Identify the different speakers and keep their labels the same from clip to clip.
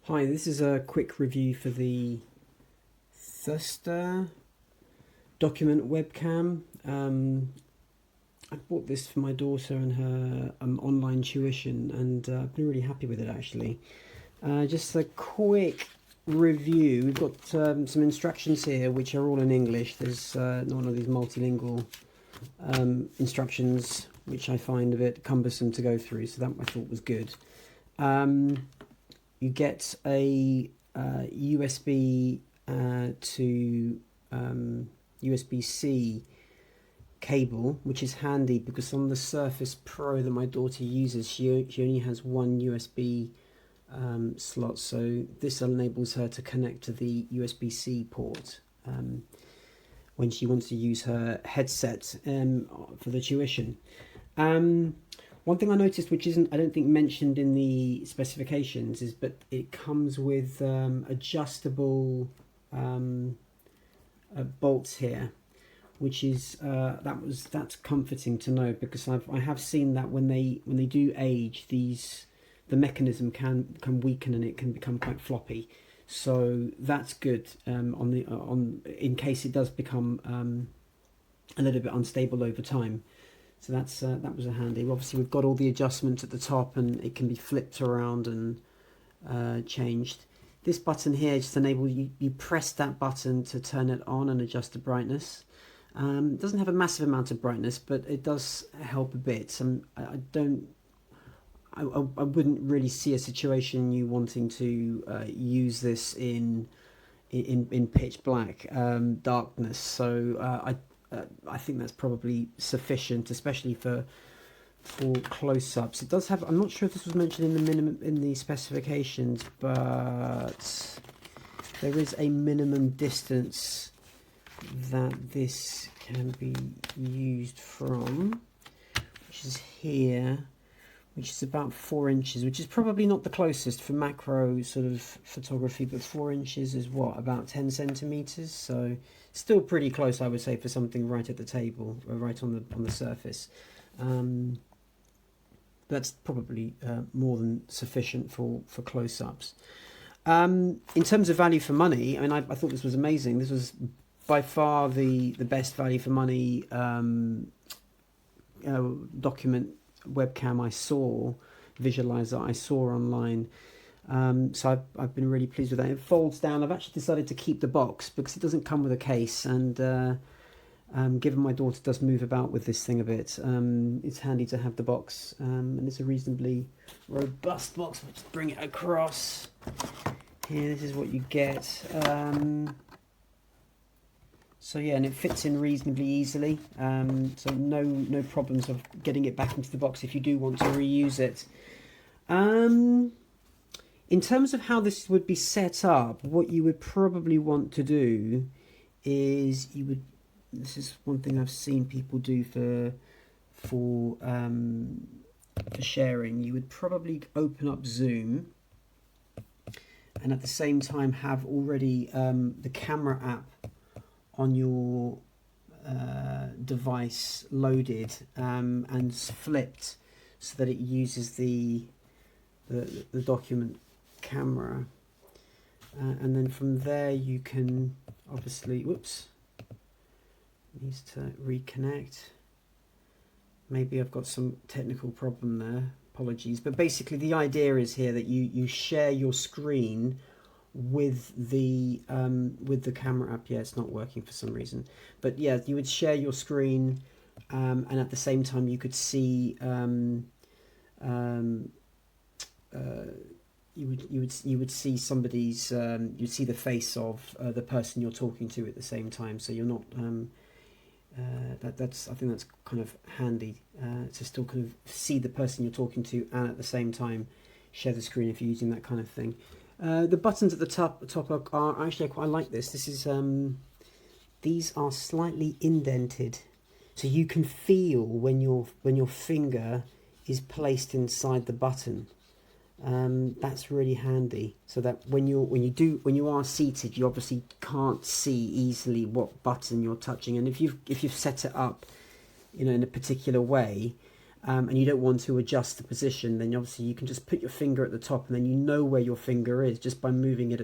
Speaker 1: Hi, this is a quick review for the THUSTAND document webcam. I bought this for my daughter and her online tuition, and I've been really happy with it actually. Just a quick review. We've got some instructions here which are all in English. There's not one of these multilingual instructions which I find a bit cumbersome to go through, so that I thought was good. You get a USB to USB-C cable, which is handy because on the Surface Pro that my daughter uses, she only has one USB slot, so this enables her to connect to the USB-C port when she wants to use her headset for the tuition. One thing I noticed, which isn't, I don't think, mentioned in the specifications, is but it comes with adjustable bolts here, which is that's comforting to know, because I have seen that when they do age, the mechanism can weaken and it can become quite floppy. So that's good in case it does become a little bit unstable over time. So that was a handy. Obviously, we've got all the adjustments at the top, and it can be flipped around and changed. This button here just enables you press that button to turn it on and adjust the brightness. It doesn't have a massive amount of brightness, but it does help a bit. I wouldn't really see a situation you wanting to use this in pitch black darkness. So I think that's probably sufficient, especially for close-ups. It does have, I'm not sure if this was mentioned in the specifications, but there is a minimum distance that this can be used from, which is here, which is about 4 inches, which is probably not the closest for macro sort of photography, but 4 inches is what, about 10 centimeters. So still pretty close, I would say, for something right at the table, or right on the surface. That's probably more than sufficient for close-ups. In terms of value for money, I mean, I thought this was amazing. This was by far the best value for money document webcam I saw, visualizer I saw online. So I've been really pleased with that. It folds down. I've actually decided to keep the box because it doesn't come with a case, and given my daughter does move about with this thing a bit, it's handy to have the box, and it's a reasonably robust box. I'll just bring it across here. This is what you get. So yeah, and it fits in reasonably easily, so no problems of getting it back into the box if you do want to reuse it. In terms of how this would be set up, what you would probably want to do is this is one thing I've seen people do for sharing. You would probably open up Zoom, and at the same time have already the camera app on your device loaded and flipped so that it uses the document camera, and then from there you can obviously, needs to reconnect. Maybe I've got some technical problem there, apologies, but basically the idea is here that you share your screen with the camera app. Yeah, it's not working for some reason, but yeah, you would share your screen, and at the same time you could see you would see somebody's you'd see the face of the person you're talking to at the same time, so you're not I think that's kind of handy to still kind of see the person you're talking to and at the same time share the screen if you're using that kind of thing. The buttons at the top are actually I like this. This is these are slightly indented, so you can feel when your finger is placed inside the button. That's really handy, so that when you are seated, you obviously can't see easily what button you're touching, and if you've set it up, in a particular way, and you don't want to adjust the position, then obviously you can just put your finger at the top, and then you know where your finger is just by moving it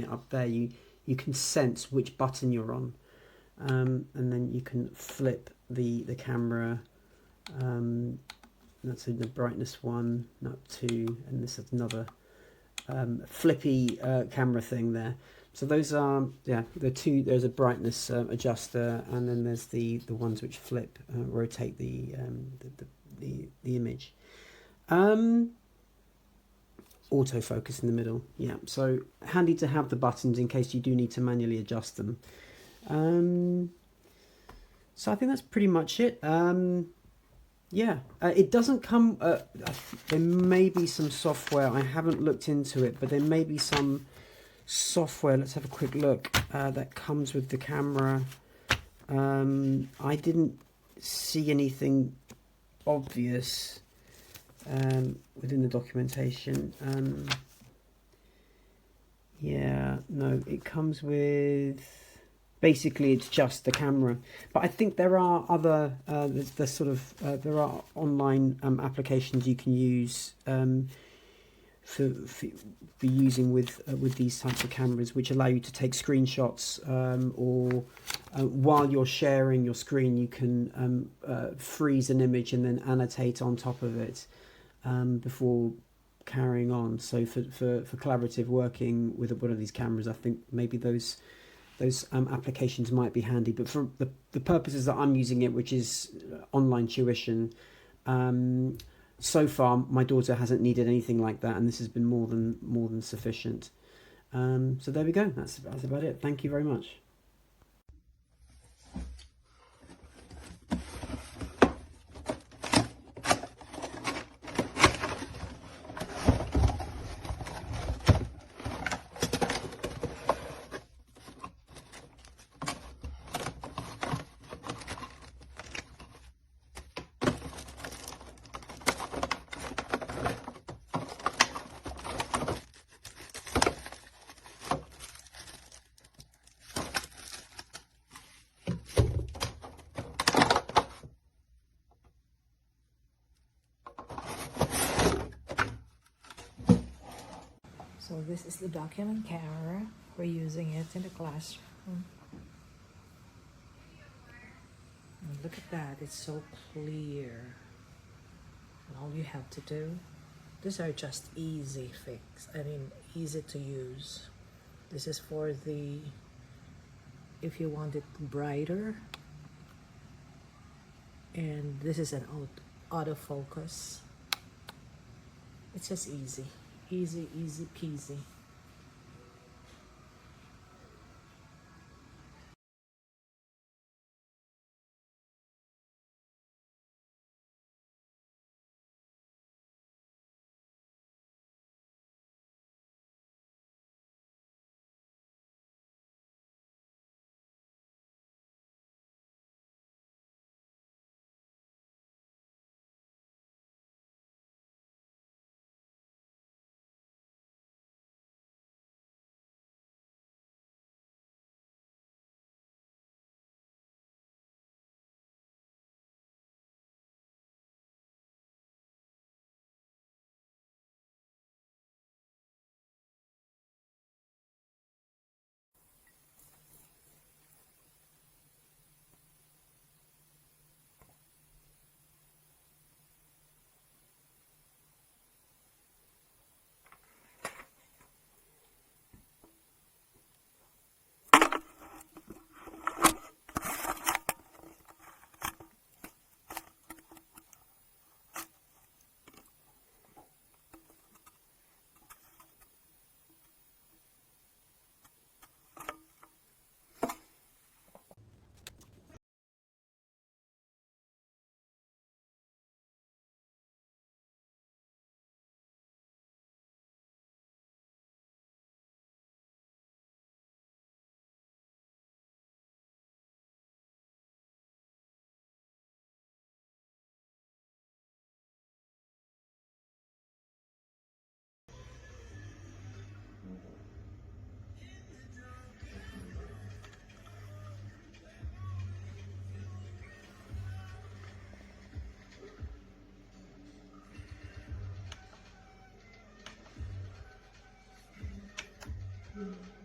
Speaker 1: up there. You can sense which button you're on, and then you can flip the camera. That's the brightness 1, up 2, and this is another flippy camera thing there. So those are, yeah, the two. There's a brightness adjuster, and then there's the ones which flip, rotate the image. Autofocus in the middle. Yeah, so handy to have the buttons in case you do need to manually adjust them. So I think that's pretty much it. Yeah, it doesn't come. There may be some software. I haven't looked into it, but there may be some software. Let's have a quick look. That comes with the camera. I didn't see anything obvious within the documentation. Yeah, no, it comes with. Basically, it's just the camera, but I think there are other. There's sort of there are online applications you can use for using with these types of cameras, which allow you to take screenshots, or while you're sharing your screen, you can freeze an image and then annotate on top of it before carrying on. So for collaborative working with one of these cameras, I think maybe those applications might be handy, but for the purposes that I'm using it, which is online tuition, so far my daughter hasn't needed anything like that, and this has been more than sufficient. So there we go. That's about it. Thank you very much.
Speaker 2: So this is the document camera. We're using it in the classroom. And look at that, it's so clear. And all you have to do, these are just easy easy to use. This is for if you want it brighter. And this is an autofocus. It's just easy peasy. Mm.